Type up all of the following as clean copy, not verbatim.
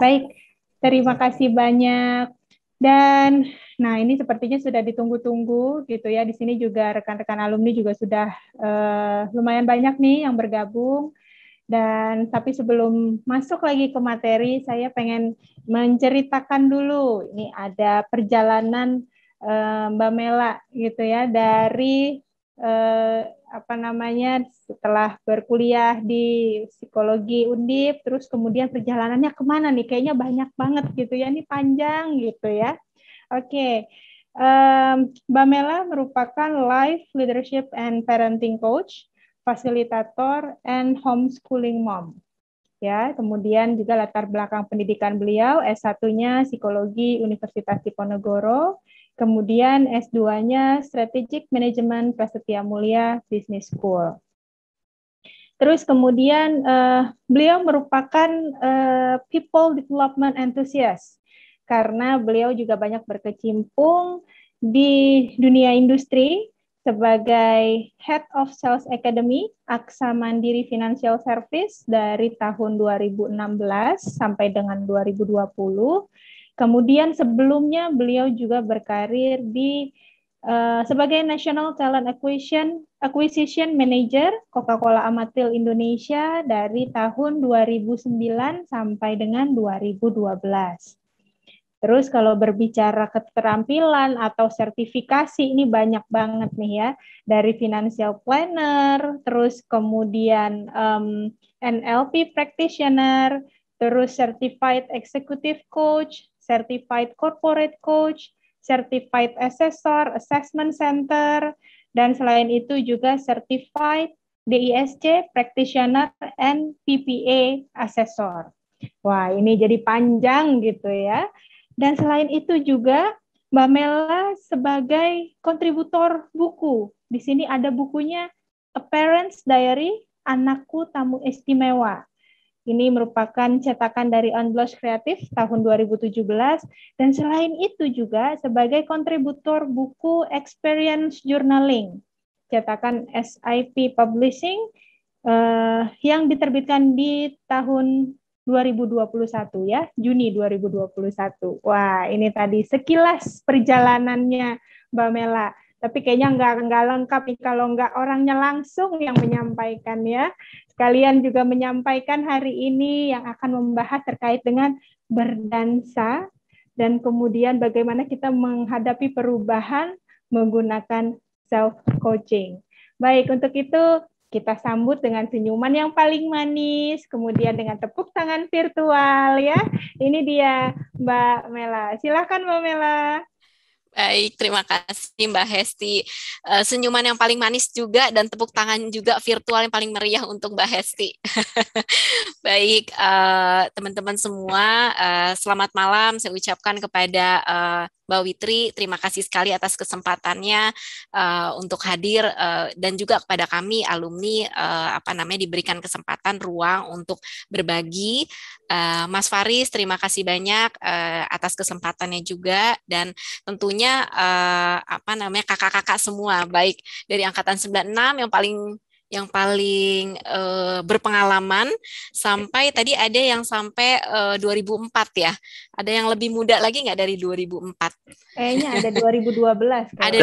Baik, terima kasih banyak. Dan nah ini sepertinya sudah ditunggu-tunggu gitu ya. Di sini juga rekan-rekan alumni juga sudah lumayan banyak nih yang bergabung. Dan tapi sebelum masuk lagi ke materi, saya pengen menceritakan dulu. Ini ada perjalanan Mbak Mela gitu ya dari eh, apa namanya setelah berkuliah di psikologi Undip, terus kemudian perjalanannya kemana nih? Kayaknya banyak banget gitu ya, ini panjang gitu ya. Oke, Mbak Mela merupakan Life Leadership and Parenting Coach, fasilitator, and homeschooling mom. Ya, kemudian juga latar belakang pendidikan beliau S1-nya Psikologi Universitas Diponegoro, kemudian S2-nya Strategic Management Prasetya Mulia Business School. Terus kemudian beliau merupakan people development enthusiast karena beliau juga banyak berkecimpung di dunia industri sebagai Head of Sales Academy Aksa Mandiri Financial Service dari tahun 2016 sampai dengan 2020. Kemudian sebelumnya beliau juga berkarir di sebagai National Talent Acquisition Manager Coca-Cola Amatil Indonesia dari tahun 2009 sampai dengan 2012. Terus kalau berbicara keterampilan atau sertifikasi ini banyak banget nih ya, dari financial planner, terus kemudian NLP practitioner, terus certified executive coach, certified corporate coach, certified assessor, assessment center, dan selain itu juga certified DISC practitioner and PPA assessor. Wah, ini jadi panjang gitu ya. Dan selain itu juga Mbak Mela sebagai kontributor buku. Di sini ada bukunya A Parent's Diary, Anakku Tamu Istimewa. Ini merupakan cetakan dari Unblush Kreatif tahun 2017. Dan selain itu juga sebagai kontributor buku Experience Journaling, cetakan SIP Publishing yang diterbitkan di tahun 2021 ya, Juni 2021. Wah, ini tadi sekilas perjalanannya Mbak Mela. Tapi kayaknya nggak lengkap nih kalau nggak orangnya langsung yang menyampaikan ya. Sekalian juga menyampaikan hari ini yang akan membahas terkait dengan berdansa dan kemudian bagaimana kita menghadapi perubahan menggunakan self-coaching. Baik, untuk itu kita sambut dengan senyuman yang paling manis, kemudian dengan tepuk tangan virtual ya. Ini dia Mbak Mela. Silakan Mbak Mela. Baik, terima kasih Mbak Hesti. Senyuman yang paling manis juga dan tepuk tangan juga virtual yang paling meriah untuk Mbak Hesti. Baik, teman-teman semua, selamat malam saya ucapkan kepada Mbak Witri, terima kasih sekali atas kesempatannya untuk hadir dan juga kepada kami alumni diberikan kesempatan ruang untuk berbagi. Mas Faris, terima kasih banyak atas kesempatannya juga dan tentunya kakak-kakak semua baik dari angkatan 96 yang paling berpengalaman sampai tadi ada yang sampai 2004 ya. Ada yang lebih muda lagi nggak dari 2004? Kayaknya ada 2012. Ada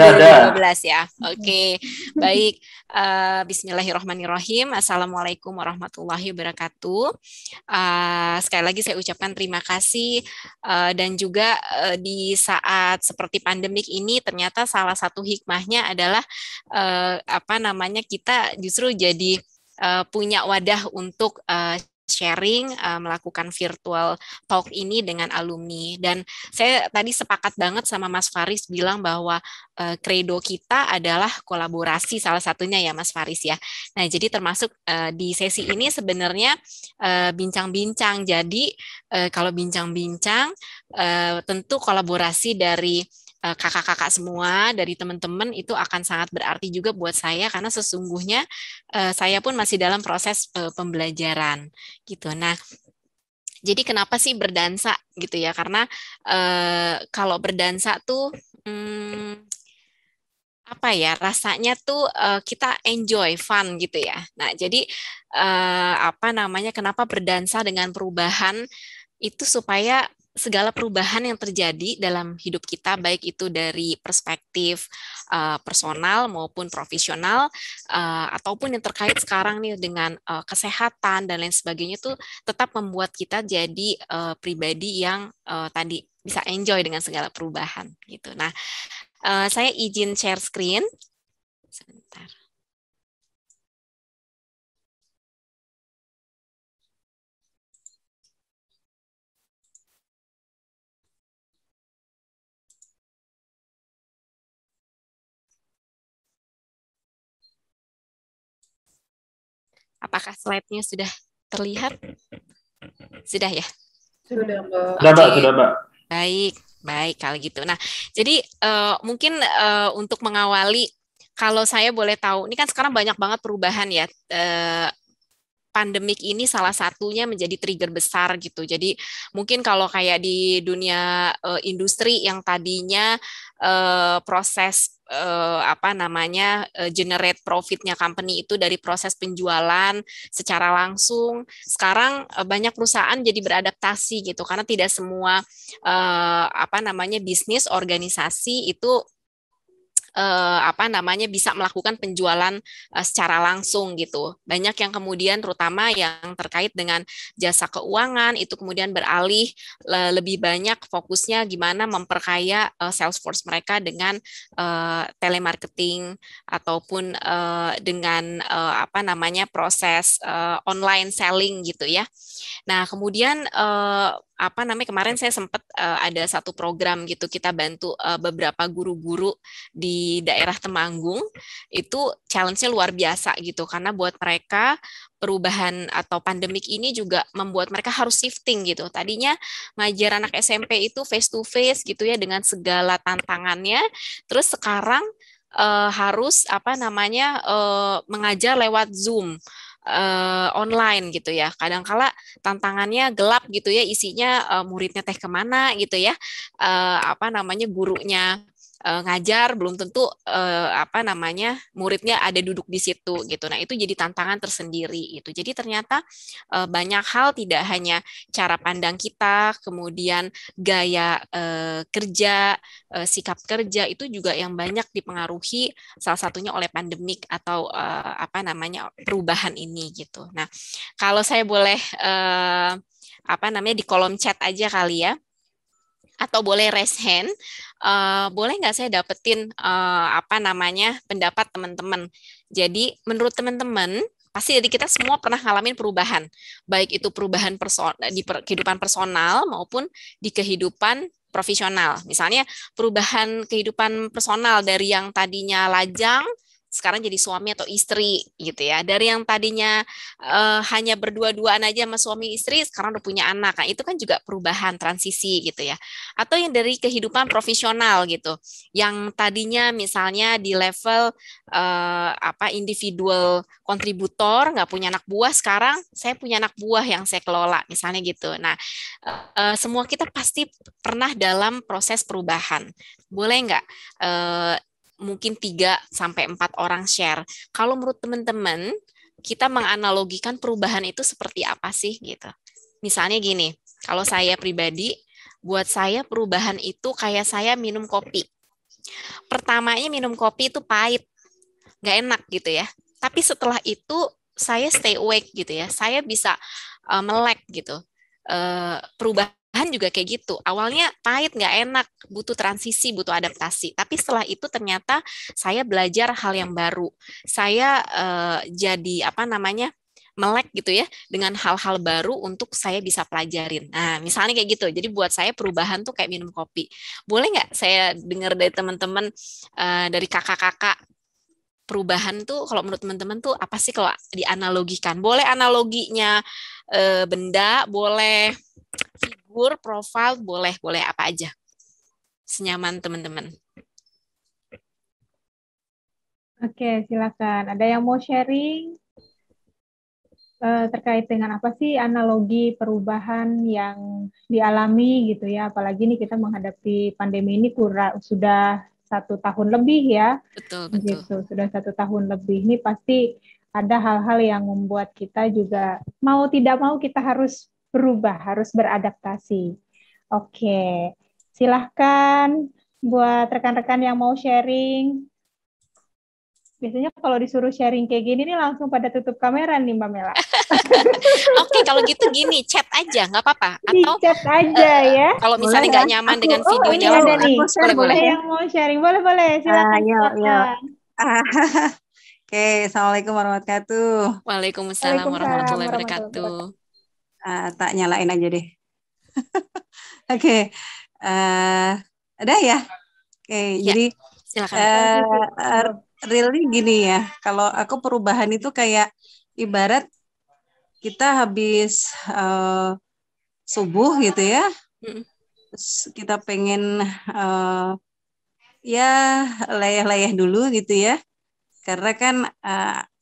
2012 ya. Oke, baik. Bismillahirrahmanirrahim. Assalamualaikum warahmatullahi wabarakatuh. Sekali lagi saya ucapkan terima kasih dan juga di saat seperti pandemik ini ternyata salah satu hikmahnya adalah kita justru jadi punya wadah untuk sharing, melakukan virtual talk ini dengan alumni. Dan saya tadi sepakat banget sama Mas Faris bilang bahwa credo kita adalah kolaborasi salah satunya ya Mas Faris ya. Nah jadi termasuk di sesi ini sebenarnya bincang-bincang. Jadi kalau bincang-bincang tentu kolaborasi dari kakak-kakak semua dari teman-teman itu akan sangat berarti juga buat saya karena sesungguhnya saya pun masih dalam proses pembelajaran gitu. Nah, jadi kenapa sih berdansa gitu ya? Karena kalau berdansa tuh rasanya tuh kita enjoy, fun gitu ya. Nah, jadi kenapa berdansa dengan perubahan itu supaya segala perubahan yang terjadi dalam hidup kita, baik itu dari perspektif personal maupun profesional, ataupun yang terkait sekarang nih dengan kesehatan dan lain sebagainya, itu tetap membuat kita jadi pribadi yang tadi bisa enjoy dengan segala perubahan gitu. Nah, saya izin share screen sebentar. Apakah slide-nya sudah terlihat? Sudah ya? Sudah, Mbak. Sudah, Mbak. Sudah, Mbak. Baik, baik kalau gitu. Nah, jadi mungkin untuk mengawali, kalau saya boleh tahu, ini kan sekarang banyak banget perubahan ya. Pandemik ini salah satunya menjadi trigger besar gitu. Jadi mungkin kalau kayak di dunia industri yang tadinya proses generate profitnya company itu dari proses penjualan secara langsung, sekarang banyak perusahaan jadi beradaptasi gitu, karena tidak semua bisnis organisasi itu bisa melakukan penjualan secara langsung gitu. Banyak yang kemudian terutama yang terkait dengan jasa keuangan itu kemudian beralih lebih banyak fokusnya gimana memperkaya sales force mereka dengan telemarketing ataupun dengan proses online selling gitu ya. Nah, kemudian kemarin saya sempat ada satu program gitu, kita bantu beberapa guru-guru di daerah Temanggung, itu challenge-nya luar biasa gitu, karena buat mereka perubahan atau pandemik ini juga membuat mereka harus shifting gitu. Tadinya ngajar anak SMP itu face to face gitu ya dengan segala tantangannya, terus sekarang harus mengajar lewat Zoom online gitu ya. Kadangkala tantangannya gelap gitu ya, isinya muridnya teh kemana gitu ya, gurunya ngajar belum tentu muridnya ada duduk di situ gitu. Nah, itu jadi tantangan tersendiri itu. Jadi ternyata banyak hal, tidak hanya cara pandang kita, kemudian gaya kerja, sikap kerja itu juga yang banyak dipengaruhi salah satunya oleh pandemik atau perubahan ini gitu. Nah, kalau saya boleh di kolom chat aja kali ya, atau boleh raise hand, boleh nggak saya dapetin pendapat teman-teman. Jadi menurut teman-teman, pasti dari kita semua pernah ngalamin perubahan, baik itu perubahan di kehidupan personal maupun di kehidupan profesional. Misalnya perubahan kehidupan personal dari yang tadinya lajang, sekarang jadi suami atau istri gitu ya. Dari yang tadinya hanya berdua-duaan aja sama suami istri, sekarang udah punya anak. Nah, itu kan juga perubahan transisi gitu ya. Atau yang dari kehidupan profesional gitu, yang tadinya misalnya di level individual kontributor, nggak punya anak buah, sekarang saya punya anak buah yang saya kelola misalnya gitu. Nah, semua kita pasti pernah dalam proses perubahan. Boleh nggak mungkin 3-4 orang share. Kalau menurut teman-teman, kita menganalogikan perubahan itu seperti apa sih gitu. Misalnya gini, kalau saya pribadi, buat saya perubahan itu kayak saya minum kopi. Pertamanya minum kopi itu pahit, nggak enak gitu ya. Tapi setelah itu saya stay awake gitu ya. Saya bisa melek gitu. Perubahan juga kayak gitu. Awalnya pahit, nggak enak, butuh transisi, butuh adaptasi. Tapi setelah itu ternyata saya belajar hal yang baru. Saya jadi melek gitu ya dengan hal-hal baru untuk saya bisa pelajarin. Nah, misalnya kayak gitu. Jadi buat saya perubahan tuh kayak minum kopi. Boleh nggak saya dengar dari teman-teman, dari kakak-kakak, perubahan tuh kalau menurut teman-teman tuh apa sih kalau dianalogikan? Boleh analoginya benda, boleh figur, profil, boleh apa aja. Senyaman teman-teman. Oke, silakan. Ada yang mau sharing terkait dengan apa sih analogi perubahan yang dialami gitu ya? Apalagi nih kita menghadapi pandemi ini sudah 1 tahun lebih ya. Betul. Gitu, sudah 1 tahun lebih. Ini pasti ada hal-hal yang membuat kita juga mau tidak mau kita harus berubah, harus beradaptasi. Oke, silahkan buat rekan-rekan yang mau sharing. Biasanya kalau disuruh sharing kayak gini nih langsung pada tutup kamera nih Mbak Mela. Oke, kalau gitu gini, chat aja, nggak apa-apa. Di Atau chat aja ya. kalau Boleh misalnya ya? nggak nyaman Aku, dengan Oh ini videonya, ada nih, aku share boleh-boleh. boleh ada ya? yang mau sharing. Boleh-boleh, silakan Yuk, yuk. silakan. Oke, Assalamualaikum warahmatullahi wabarakatuh. Waalaikumsalam Waalaikumsalam warahmatullahi warahmatullahi wabarakatuh. wabarakatuh. Tak nyalain aja deh. Oke, ada ya? Oke, Ya, jadi silakan. really gini ya, kalau aku perubahan itu kayak ibarat kita habis subuh gitu ya, Mm-mm. terus kita pengen ya layah-layah dulu gitu ya, karena kan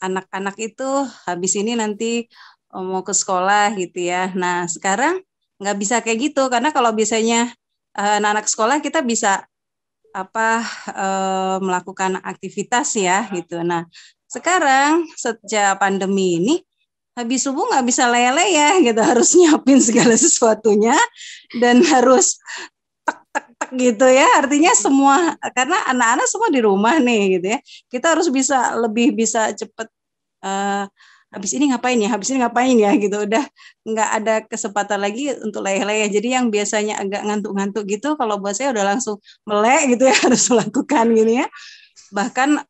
anak-anak itu habis ini nanti mau ke sekolah gitu ya. Nah sekarang nggak bisa kayak gitu, karena kalau biasanya anak-anak sekolah kita bisa melakukan aktivitas ya gitu. Nah sekarang sejak pandemi ini habis subuh nggak bisa leyeh-leyeh gitu, harus nyiapin segala sesuatunya dan harus tek gitu ya, artinya semua, karena anak-anak semua di rumah nih gitu ya, kita harus lebih bisa cepet habis ini ngapain ya gitu, udah nggak ada kesempatan lagi untuk leyeh-leyeh. Jadi yang biasanya agak ngantuk-ngantuk gitu, kalau buat saya udah langsung melek gitu ya, harus melakukan gini ya. Bahkan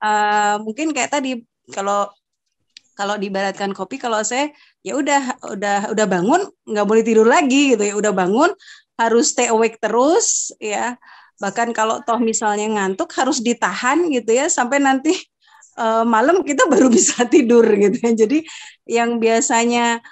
mungkin kayak tadi, kalau diibaratkan kopi, kalau saya ya udah bangun nggak boleh tidur lagi gitu ya, udah bangun harus stay awake terus ya, bahkan kalau toh misalnya ngantuk harus ditahan gitu ya sampai nanti malam kita baru bisa tidur gitu ya. Jadi yang biasanya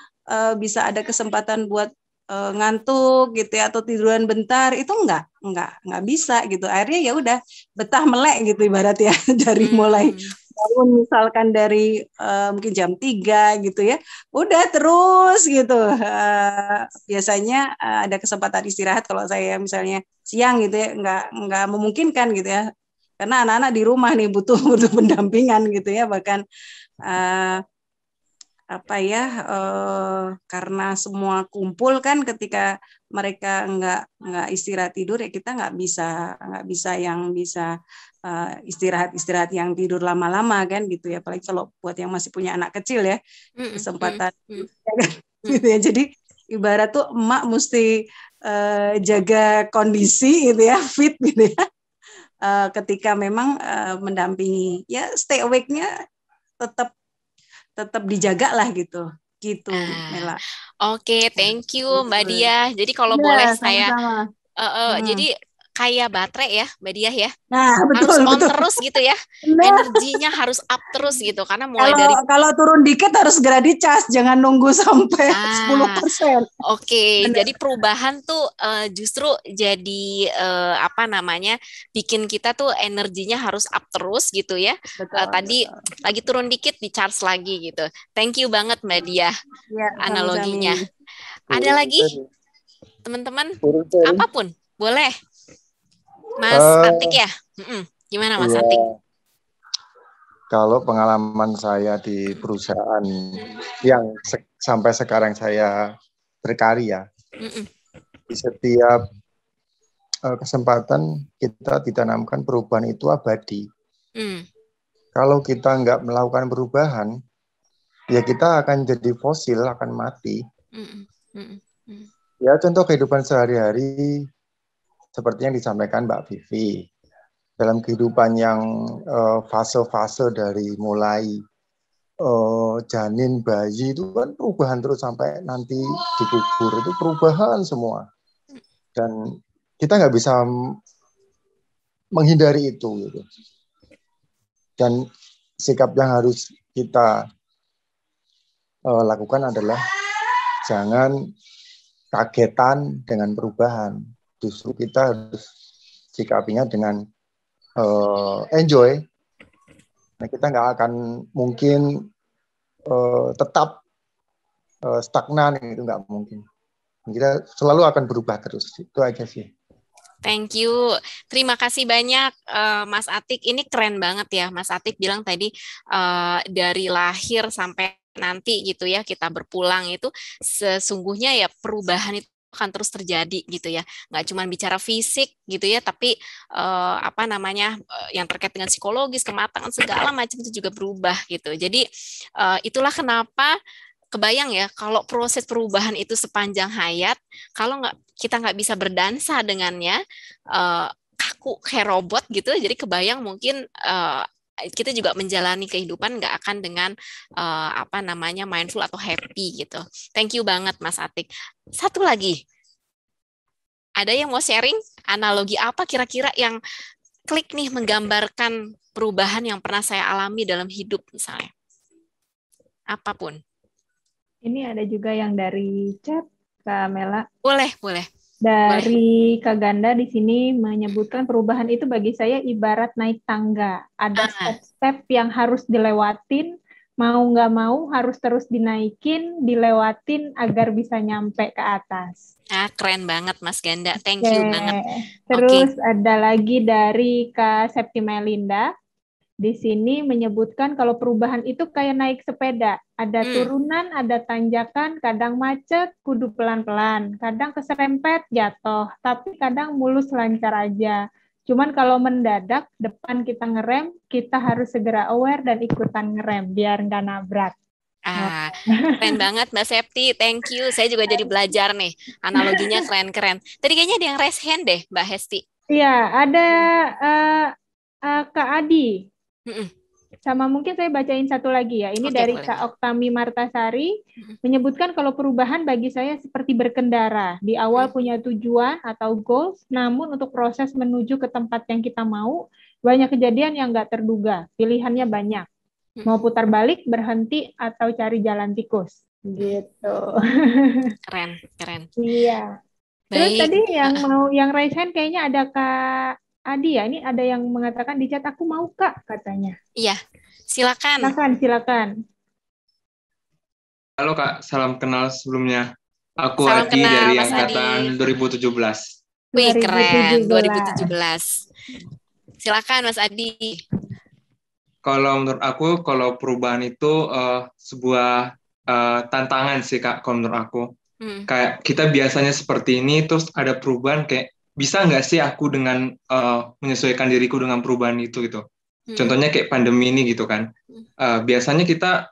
bisa ada kesempatan buat ngantuk gitu ya atau tiduran bentar itu nggak bisa gitu, akhirnya ya udah betah melek gitu ibarat ya dari mulai bangun misalkan dari mungkin jam 3 gitu ya, udah terus gitu. Biasanya ada kesempatan istirahat kalau saya misalnya siang gitu ya, nggak memungkinkan gitu ya, karena anak-anak di rumah nih butuh butuh pendampingan gitu ya, bahkan karena semua kumpul kan, ketika mereka nggak istirahat tidur ya kita nggak bisa yang bisa istirahat yang tidur lama-lama kan gitu ya, apalagi kalau buat yang masih punya anak kecil ya, kesempatan gitu ya. Jadi ibarat tuh emak mesti jaga kondisi gitu ya, fit gitu ya, ketika memang mendampingi ya, stay awake-nya tetap dijaga lah gitu Mela. Oke, thank you Mbak Diah. Jadi kalau boleh Ya, saya, sama-sama. jadi kayak baterai ya Mbak Diah ya, Nah, harus betul on betul. terus gitu ya, Nah, energinya harus up terus gitu, karena mulai dari kalau turun dikit harus segera dicas, jangan nunggu sampai 10%. Oke, jadi perubahan tuh justru jadi apa namanya, bikin kita tuh energinya harus up terus gitu ya. Tadi lagi turun dikit di charge lagi gitu. Thank you banget Mbak Diah Ya, analoginya. sami-sami. Ada lagi teman-teman? Apapun boleh. Mas Atik ya? Gimana Mas Atik? Kalau pengalaman saya di perusahaan yang sampai sekarang saya berkarya, di setiap kesempatan kita ditanamkan perubahan itu abadi. Kalau kita nggak melakukan perubahan, ya kita akan jadi fosil, akan mati. Ya contoh kehidupan sehari-hari seperti yang disampaikan Mbak Vivi. Dalam kehidupan yang fase-fase dari mulai janin, bayi itu kan perubahan terus sampai nanti dikubur, itu perubahan semua. Dan kita nggak bisa menghindari itu gitu. Dan sikap yang harus kita lakukan adalah jangan kagetan dengan perubahan. Justru kita harus sikapinya dengan enjoy. Nah, kita nggak akan mungkin tetap stagnan, itu nggak mungkin. Kita selalu akan berubah terus. Itu aja sih. Thank you. Terima kasih banyak Mas Atik. Ini keren banget ya. Mas Atik bilang tadi dari lahir sampai nanti gitu ya kita berpulang itu sesungguhnya ya perubahan itu akan terus terjadi gitu ya, nggak cuma bicara fisik gitu ya, tapi yang terkait dengan psikologis, kematangan segala macam itu juga berubah gitu. Jadi itulah kenapa kebayang ya kalau proses perubahan itu sepanjang hayat, kalau kita nggak bisa berdansa dengannya, kaku kayak robot gitu, jadi kebayang mungkin kita juga menjalani kehidupan nggak akan dengan mindful atau happy gitu. Thank you banget Mas Atik. Satu lagi, ada yang mau sharing analogi apa kira-kira yang klik nih menggambarkan perubahan yang pernah saya alami dalam hidup misalnya? Apapun. Ini ada juga yang dari chat, Kak Mela. Boleh, boleh. Dari Kak Ganda di sini menyebutkan perubahan itu bagi saya ibarat naik tangga. Ada step-step yang harus dilewatin, mau nggak mau harus terus dinaikin, dilewatin agar bisa nyampe ke atas. Keren banget Mas Ganda, thank you banget. Terus ada lagi dari Kak Septi Melinda. Di sini menyebutkan kalau perubahan itu kayak naik sepeda. Ada turunan, ada tanjakan, kadang macet, kudu pelan-pelan. Kadang keserempet, jatuh. Tapi kadang mulus lancar aja. Cuman kalau mendadak, depan kita ngerem, kita harus segera aware dan ikutan ngerem, biar nggak nabrak. Keren banget Mbak Septi, thank you. Saya juga jadi belajar nih, analoginya keren-keren. Tadi kayaknya ada yang raise hand deh, Mbak Hesti. Iya, ada Kak Adi. Sama mungkin saya bacain satu lagi ya. Ini dari Kak Oktami Martasari, menyebutkan kalau perubahan bagi saya seperti berkendara. Di awal punya tujuan atau goals, namun untuk proses menuju ke tempat yang kita mau, banyak kejadian yang nggak terduga. Pilihannya banyak. Mau putar balik, berhenti, atau cari jalan tikus. Gitu. Keren, keren. Iya. Terus tadi yang raise hand kayaknya ada Kak Adi ya, ini ada yang mengatakan di chat, aku mau Kak, katanya. Iya, silakan. Silakan. Halo Kak, salam kenal sebelumnya. Aku salam Adi kenal, dari Mas angkatan Adi. 2017. Wih, keren, 2017. Silakan Mas Adi. Kalau menurut aku, kalau perubahan itu sebuah tantangan sih Kak, kalau menurut aku. Kayak kita biasanya seperti ini, terus ada perubahan kayak, bisa nggak sih aku dengan menyesuaikan diriku dengan perubahan itu gitu. Contohnya kayak pandemi ini gitu kan. Biasanya kita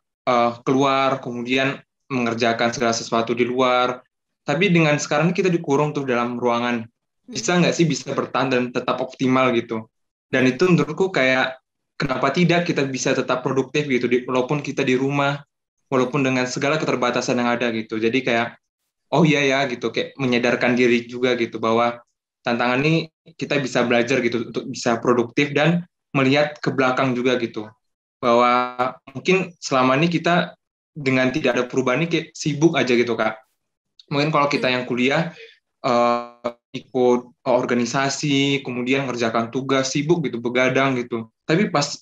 keluar, kemudian mengerjakan segala sesuatu di luar. Tapi dengan sekarang kita dikurung tuh dalam ruangan. Bisa nggak sih bisa bertahan dan tetap optimal gitu. Dan itu menurutku kayak, kenapa tidak kita bisa tetap produktif gitu, walaupun kita di rumah, walaupun dengan segala keterbatasan yang ada gitu. Jadi kayak, oh iya ya gitu, kayak menyadarkan diri juga gitu bahwa tantangan ini kita bisa belajar gitu untuk bisa produktif dan melihat ke belakang juga gitu, bahwa mungkin selama ini kita dengan tidak ada perubahan ini kayak sibuk aja gitu Kak. Mungkin kalau kita yang kuliah ikut organisasi, kemudian ngerjakan tugas, sibuk gitu, begadang gitu. Tapi pas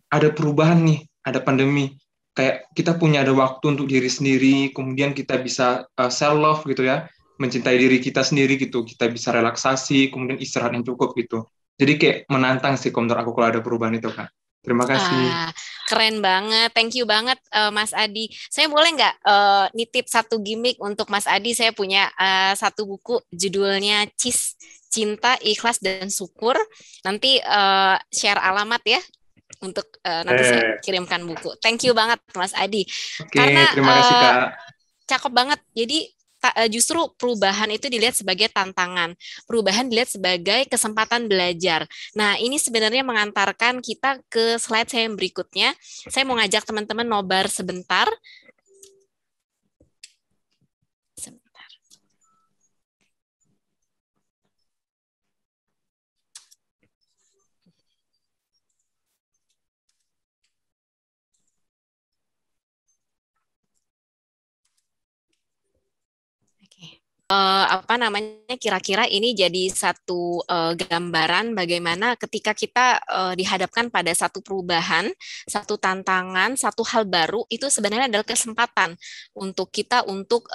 ada perubahan nih, ada pandemi, kayak kita punya ada waktu untuk diri sendiri, kemudian kita bisa self love gitu ya, mencintai diri kita sendiri gitu, kita bisa relaksasi, kemudian istirahat yang cukup gitu. Jadi kayak menantang sih menurut aku kalau ada perubahan itu Kak. Terima kasih. Keren banget, thank you banget Mas Adi. Saya boleh nggak nitip satu gimmick untuk Mas Adi? Saya punya satu buku judulnya Cinta, Ikhlas, dan Syukur. Nanti share alamat ya untuk nanti saya kirimkan buku. Thank you banget Mas Adi. Karena terima kasih Kak. Cakep banget. Jadi justru perubahan itu dilihat sebagai tantangan, perubahan dilihat sebagai kesempatan belajar. Nah, ini sebenarnya mengantarkan kita ke slide saya yang berikutnya. Saya mau ngajak teman-teman nobar sebentar. apa namanya, kira-kira ini jadi satu gambaran bagaimana ketika kita dihadapkan pada satu perubahan, satu tantangan, satu hal baru, itu sebenarnya adalah kesempatan untuk kita untuk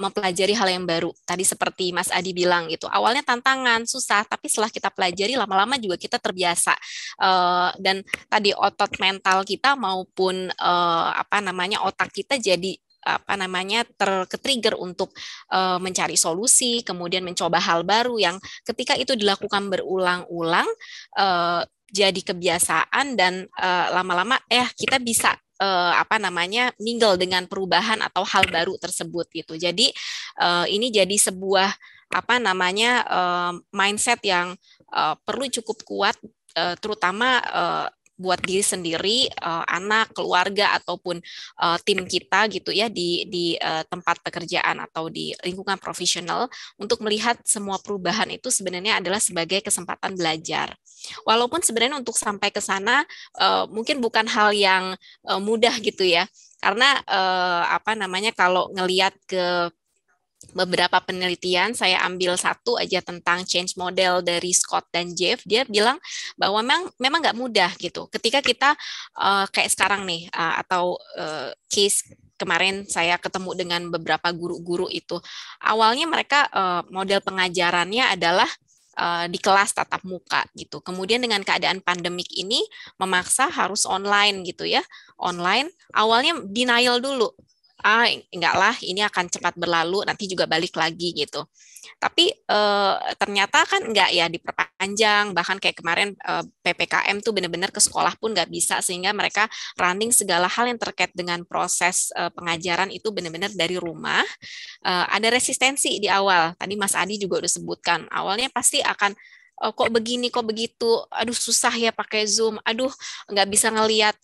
mempelajari hal yang baru. Tadi seperti Mas Adi bilang gitu, awalnya tantangan, susah, tapi setelah kita pelajari lama-lama juga kita terbiasa. Dan tadi otot mental kita maupun apa namanya, otak kita jadi apa namanya ke-trigger untuk mencari solusi, kemudian mencoba hal baru yang ketika itu dilakukan berulang-ulang jadi kebiasaan dan lama-lama kita bisa apa namanya mingle dengan perubahan atau hal baru tersebut gitu. Jadi ini jadi sebuah apa namanya mindset yang perlu cukup kuat, terutama buat diri sendiri, anak, keluarga ataupun tim kita gitu ya di tempat pekerjaan atau di lingkungan profesional untuk melihat semua perubahan itu sebenarnya adalah sebagai kesempatan belajar. Walaupun sebenarnya untuk sampai ke sana mungkin bukan hal yang mudah gitu ya. Karena apa namanya kalau ngelihat ke beberapa penelitian, saya ambil satu aja tentang change model dari Scott dan Jeff, dia bilang bahwa memang nggak mudah gitu. Ketika kita kayak sekarang nih, atau case kemarin saya ketemu dengan beberapa guru-guru itu, awalnya mereka model pengajarannya adalah di kelas tatap muka gitu. Kemudian dengan keadaan pandemik ini memaksa harus online gitu ya. Online, awalnya denial dulu. Enggak lah, ini akan cepat berlalu, nanti juga balik lagi gitu. Tapi ternyata kan enggak ya, diperpanjang, bahkan kayak kemarin PPKM tuh benar-benar ke sekolah pun nggak bisa, sehingga mereka running segala hal yang terkait dengan proses pengajaran itu benar-benar dari rumah. Ada resistensi di awal, tadi Mas Adi juga udah sebutkan, awalnya pasti akan kok begini, kok begitu, aduh susah ya pakai Zoom, aduh nggak bisa ngelihat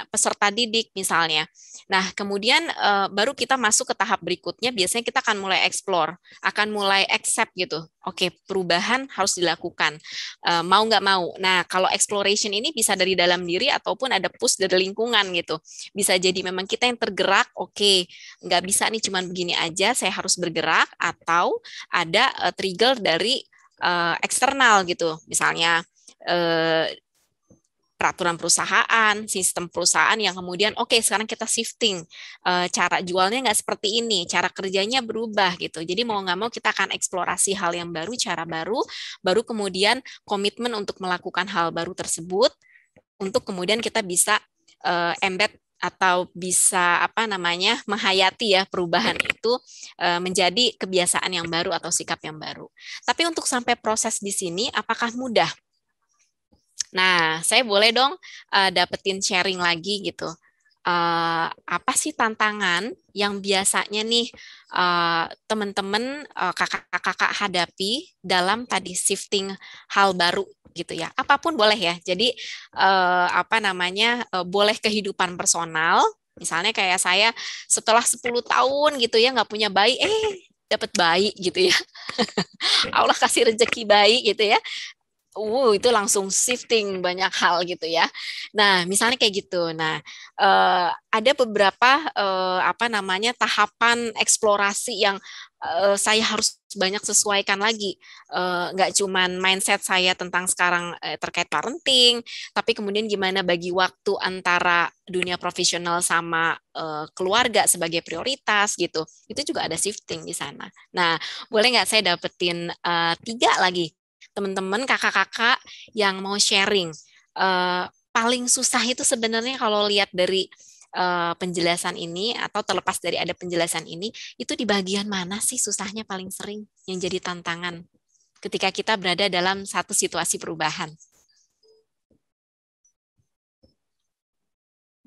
peserta didik misalnya. Nah, kemudian baru kita masuk ke tahap berikutnya, biasanya kita akan mulai explore, akan mulai accept gitu. Oke, perubahan harus dilakukan, mau nggak mau. Nah, kalau exploration ini bisa dari dalam diri ataupun ada push dari lingkungan gitu. Bisa jadi memang kita yang tergerak, oke, nggak bisa nih cuman begini aja, saya harus bergerak, atau ada trigger dari eksternal gitu, misalnya peraturan perusahaan, sistem perusahaan yang kemudian oke, sekarang kita shifting, cara jualnya nggak seperti ini, cara kerjanya berubah gitu. Jadi mau nggak mau kita akan eksplorasi hal yang baru, cara baru, baru kemudian komitmen untuk melakukan hal baru tersebut, untuk kemudian kita bisa embed atau bisa apa namanya menghayati ya perubahan itu menjadi kebiasaan yang baru atau sikap yang baru. Tapi untuk sampai proses di sini apakah mudah? Nah, saya boleh dong dapetin sharing lagi gitu. Apa sih tantangan yang biasanya nih teman-teman kakak-kakak hadapi dalam tadi shifting hal baru gitu ya, apapun boleh ya. Jadi apa namanya boleh kehidupan personal, misalnya kayak saya setelah 10 tahun gitu ya nggak punya bayi, dapat bayi gitu ya. Allah kasih rezeki bayi gitu ya. Itu langsung shifting banyak hal gitu ya. Nah, misalnya kayak gitu. Nah, ada beberapa apa namanya tahapan eksplorasi yang saya harus banyak sesuaikan lagi. Nggak cuman mindset saya tentang sekarang terkait parenting, tapi kemudian gimana bagi waktu antara dunia profesional sama keluarga sebagai prioritas gitu. Itu juga ada shifting di sana. Nah, boleh nggak saya dapetin 3 lagi teman-teman, kakak-kakak yang mau sharing. Paling susah itu sebenarnya kalau lihat dari penjelasan ini atau terlepas dari ada penjelasan ini, itu di bagian mana sih susahnya paling sering yang jadi tantangan ketika kita berada dalam satu situasi perubahan?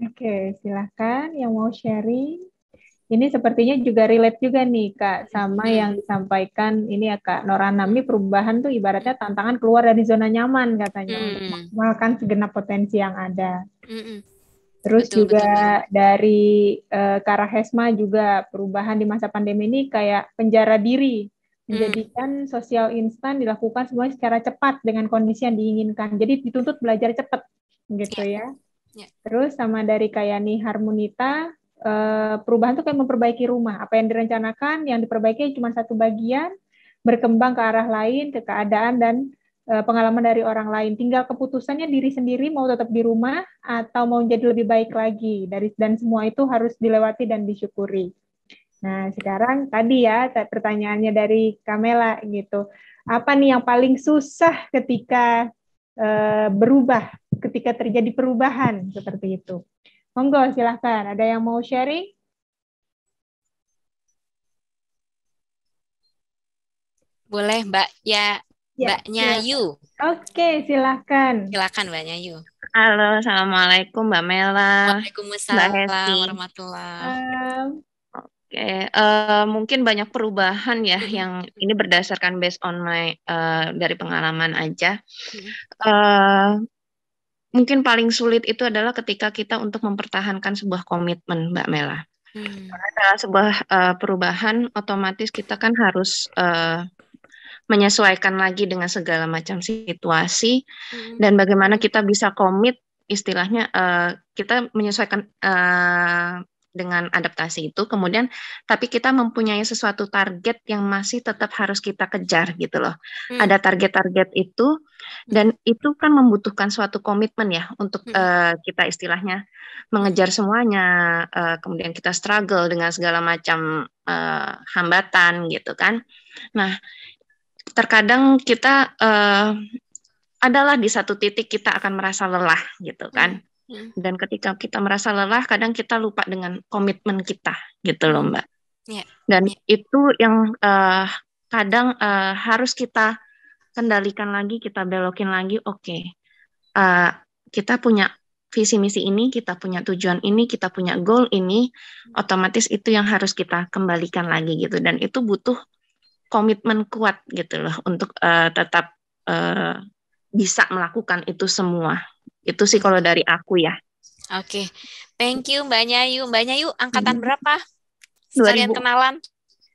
Oke, silakan yang mau sharing. Ini sepertinya juga relate juga nih Kak sama yang disampaikan ini ya Kak Noranami, perubahan tuh ibaratnya tantangan keluar dari zona nyaman katanya untuk maksimalkan segenap potensi yang ada. Terus betul, juga betul. Dari Karahesma juga perubahan di masa pandemi ini kayak penjara diri, menjadikan sosial instan dilakukan semuanya secara cepat dengan kondisi yang diinginkan. Jadi dituntut belajar cepat gitu ya. Terus sama dari kayak nih Harmonita, perubahan itu kayak memperbaiki rumah. Apa yang direncanakan, yang diperbaiki cuma satu bagian, berkembang ke arah lain, ke keadaan dan pengalaman dari orang lain. Tinggal keputusannya diri sendiri mau tetap di rumah atau mau jadi lebih baik lagi. Dan semua itu harus dilewati dan disyukuri. Nah, sekarang tadi ya pertanyaannya dari Kamela gitu. Apa nih yang paling susah ketika berubah, ketika terjadi perubahan seperti itu? Monggo, silahkan. Ada yang mau sharing? Boleh, Mbak. Ya, Mbaknya Yu. Oke, silahkan. Silahkan, Mbaknya Yu. Halo, Assalamualaikum Mbak Mela. Waalaikumsalam warahmatullahi. Oke, mungkin banyak perubahan ya yang ini berdasarkan based on my dari pengalaman aja. Mungkin paling sulit itu adalah ketika kita untuk mempertahankan sebuah komitmen, Mbak Mela. Karena dalam sebuah perubahan, otomatis kita kan harus menyesuaikan lagi dengan segala macam situasi dan bagaimana kita bisa komit, istilahnya kita menyesuaikan dengan adaptasi itu, kemudian tapi kita mempunyai sesuatu target yang masih tetap harus kita kejar gitu loh. Ada target-target itu dan itu kan membutuhkan suatu komitmen ya untuk kita istilahnya mengejar semuanya, kemudian kita struggle dengan segala macam hambatan gitu kan. Nah, terkadang kita adalah di satu titik kita akan merasa lelah gitu kan. Dan ketika kita merasa lelah, kadang kita lupa dengan komitmen kita, gitu loh Mbak. Dan itu yang kadang harus kita kendalikan lagi, kita belokin lagi. Oke, kita punya visi misi ini, kita punya tujuan ini, kita punya goal ini, otomatis itu yang harus kita kembalikan lagi gitu. Dan itu butuh komitmen kuat gitu loh untuk tetap bisa melakukan itu semua. Itu sih kalau dari aku ya. Oke, thank you Mbaknya Yu. Mbaknya Yu, angkatan berapa? Sekalian kenalan.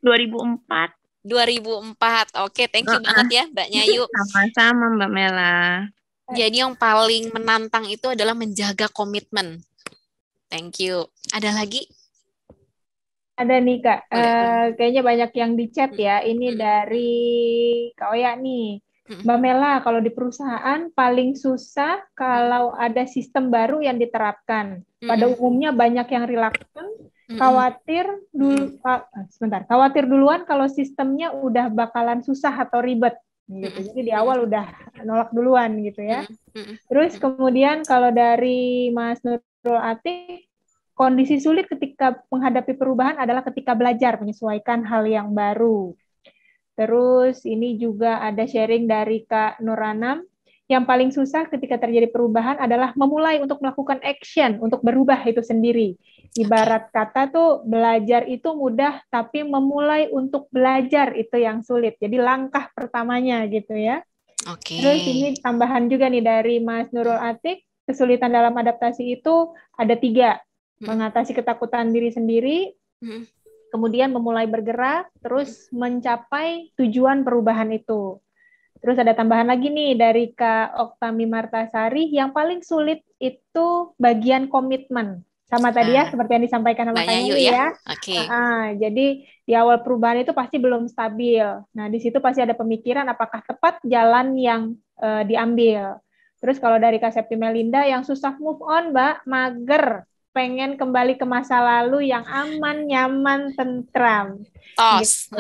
2004. 2004. Oke, thank you banget ya Mbaknya Yu. Sama-sama Mbak Mela. Jadi yang paling menantang itu adalah menjaga komitmen. Thank you. Ada lagi? Ada nih Kak. Kayaknya banyak yang di chat ya. Ini dari Kak Oya nih. Mbak Mela, kalau di perusahaan paling susah kalau ada sistem baru yang diterapkan. Pada umumnya banyak yang reluctant, khawatir duluan kalau sistemnya udah bakalan susah atau ribet. Gitu. Jadi di awal udah nolak duluan gitu ya. Terus kemudian kalau dari Mas Nurul Atik, kondisi sulit ketika menghadapi perubahan adalah ketika belajar menyesuaikan hal yang baru. Terus ini juga ada sharing dari Kak Nuranam. Yang paling susah ketika terjadi perubahan adalah memulai untuk melakukan action, untuk berubah itu sendiri. Ibarat kata tuh belajar itu mudah, tapi memulai untuk belajar itu yang sulit. Jadi langkah pertamanya gitu ya. Terus ini tambahan juga nih dari Mas Nurul Atik, kesulitan dalam adaptasi itu ada 3. Mengatasi ketakutan diri sendiri, kemudian memulai bergerak, terus mencapai tujuan perubahan itu. Terus ada tambahan lagi nih dari Kak Oktami Martasari, yang paling sulit itu bagian komitmen. Sama tadi ya, seperti yang disampaikan sama Kak Yuli ya. Jadi di awal perubahan itu pasti belum stabil. Nah, di situ pasti ada pemikiran apakah tepat jalan yang diambil. Terus kalau dari Kak Septi Melinda, yang susah move on, Mbak, mager. Pengen kembali ke masa lalu yang aman, nyaman, tentram. Tos. Gitu.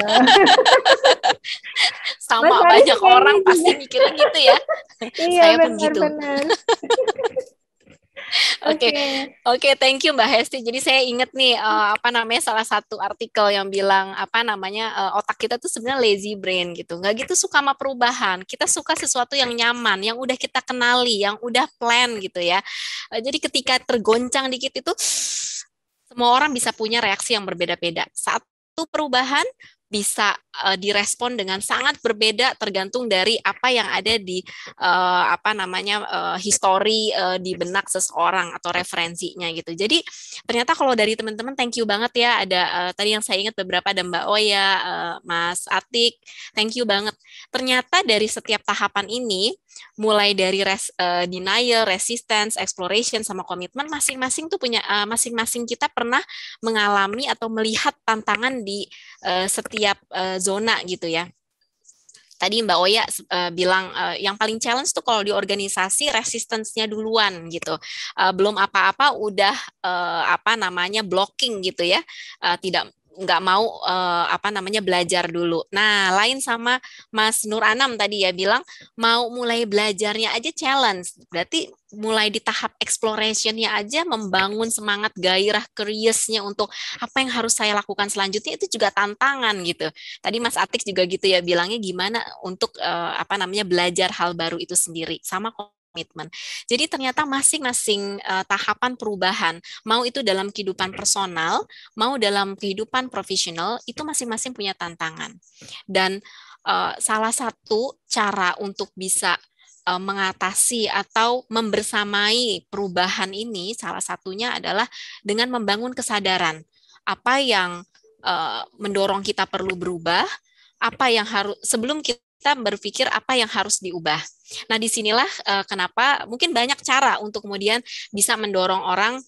Sama banyak orang pasti mikirnya gitu ya. Iya, saya pun gitu. Oke, thank you Mbak Hesti. Jadi saya ingat nih salah satu artikel yang bilang otak kita tuh sebenarnya lazy brain gitu. Nggak gitu suka sama perubahan. Kita suka sesuatu yang nyaman, yang udah kita kenali, yang udah plan gitu ya. Jadi ketika tergoncang dikit itu semua orang bisa punya reaksi yang berbeda-beda. Satu perubahan bisa direspon dengan sangat berbeda tergantung dari apa yang ada di histori di benak seseorang atau referensinya gitu. Jadi ternyata kalau dari teman-teman thank you banget ya, ada tadi yang saya ingat beberapa, ada Mbak Oya, Mas Atik, thank you banget. Ternyata dari setiap tahapan ini mulai dari denial, resistance, exploration, sama komitmen, masing-masing tuh punya, masing-masing kita pernah mengalami atau melihat tantangan di setiap zona gitu ya. Tadi Mbak Oya bilang yang paling challenge tuh kalau di organisasi resistance-nya duluan gitu. Belum apa-apa udah blocking gitu ya. Nggak mau belajar dulu. Nah, lain sama Mas Nur Anam tadi ya bilang mau mulai belajarnya aja challenge. Berarti mulai di tahap exploration-nya aja membangun semangat gairah curiousnya untuk apa yang harus saya lakukan selanjutnya itu juga tantangan gitu. Tadi Mas Atik juga gitu ya bilangnya gimana untuk belajar hal baru itu sendiri sama komitmen. Jadi ternyata masing-masing tahapan perubahan, mau itu dalam kehidupan personal, mau dalam kehidupan profesional, itu masing-masing punya tantangan. Dan salah satu cara untuk bisa mengatasi atau membersamai perubahan ini, salah satunya adalah dengan membangun kesadaran apa yang mendorong kita perlu berubah, apa yang harus sebelum kita berpikir apa yang harus diubah. Nah, disinilah kenapa mungkin banyak cara untuk kemudian bisa mendorong orang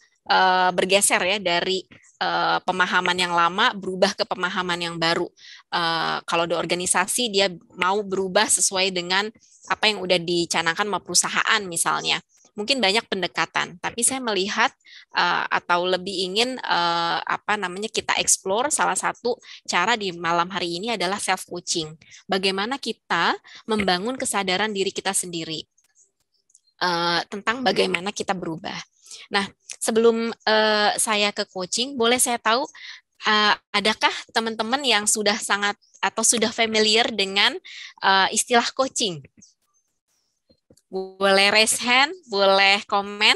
bergeser ya dari pemahaman yang lama berubah ke pemahaman yang baru. Kalau di organisasi dia mau berubah sesuai dengan apa yang udah dicanangkan sama perusahaan misalnya. Mungkin banyak pendekatan, tapi saya melihat atau lebih ingin kita explore salah satu cara di malam hari ini adalah self coaching. Bagaimana kita membangun kesadaran diri kita sendiri tentang bagaimana kita berubah. Nah, sebelum saya ke coaching, boleh saya tahu adakah teman-teman yang sudah sangat atau sudah familiar dengan istilah coaching? Boleh raise hand, boleh komen.